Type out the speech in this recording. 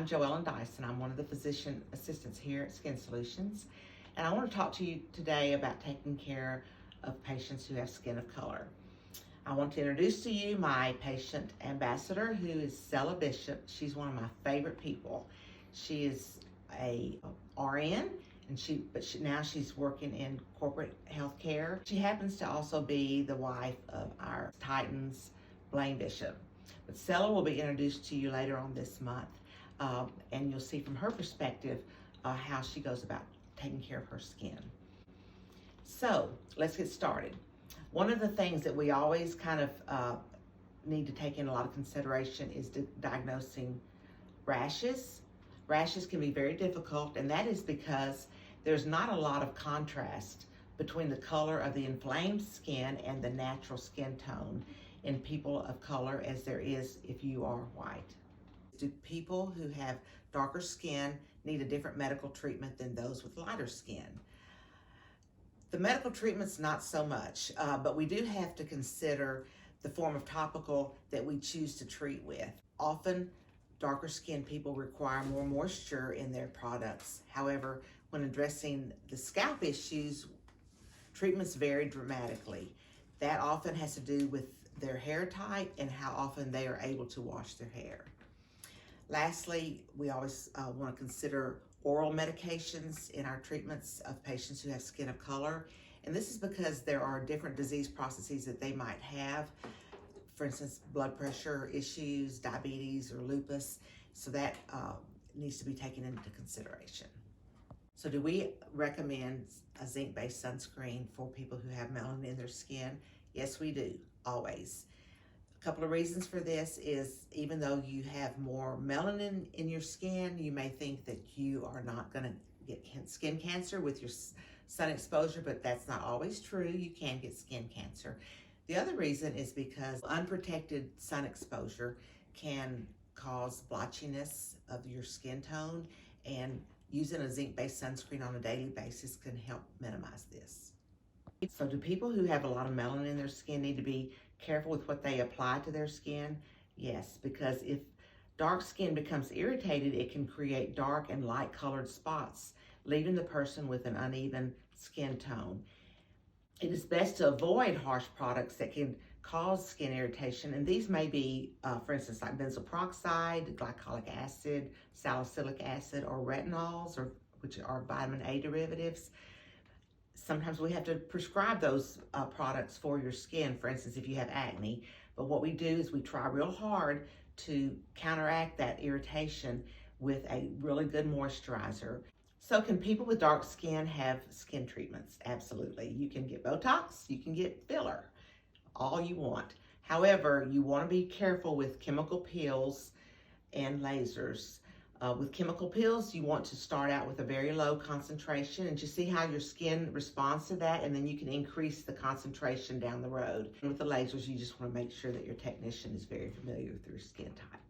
I'm JoEllyn Dyson. I'm one of the physician assistants here at Skin Solutions, and I want to talk to you today about taking care of patients who have skin of color. I want to introduce to you my patient ambassador, who is Stella Bishop. She's one of my favorite people. She is a RN, and now she's working in corporate healthcare. She happens to also be the wife of our Titans, Blaine Bishop. But Stella will be introduced to you later on this month, and you'll see from her perspective how she goes about taking care of her skin. So let's get started. One of the things that we always kind of need to take in a lot of consideration is diagnosing rashes. Rashes can be very difficult, and that is because there's not a lot of contrast between the color of the inflamed skin and the natural skin tone in people of color as there is if you are white. Do people who have darker skin need a different medical treatment than those with lighter skin? The medical treatment's not so much, but we do have to consider the form of topical that we choose to treat with. Often, darker skinned people require more moisture in their products. However, when addressing the scalp issues, treatments vary dramatically. That often has to do with their hair type and how often they are able to wash their hair. Lastly, we always want to consider oral medications in our treatments of patients who have skin of color. And this is because there are different disease processes that they might have. For instance, blood pressure issues, diabetes, or lupus. So that needs to be taken into consideration. So do we recommend a zinc-based sunscreen for people who have melanin in their skin? Yes, we do, always. A couple of reasons for this is even though you have more melanin in your skin, you may think that you are not going to get skin cancer with your sun exposure, but that's not always true. You can get skin cancer. The other reason is because unprotected sun exposure can cause blotchiness of your skin tone, and using a zinc-based sunscreen on a daily basis can help minimize this. So do people who have a lot of melanin in their skin need to be careful with what they apply to their skin? Yes, because if dark skin becomes irritated, it can create dark and light colored spots, leaving the person with an uneven skin tone. It is best to avoid harsh products that can cause skin irritation, and these may be, for instance, like benzoyl peroxide, glycolic acid, salicylic acid, or retinols, which are vitamin A derivatives. Sometimes we have to prescribe those products for your skin, for instance, if you have acne. But what we do is we try real hard to counteract that irritation with a really good moisturizer. So can people with dark skin have skin treatments? Absolutely. You can get Botox, you can get filler, all you want. However, you want to be careful with chemical peels and lasers. With chemical peels, you want to start out with a very low concentration and just see how your skin responds to that, and then you can increase the concentration down the road. And with the lasers, you just want to make sure that your technician is very familiar with your skin type.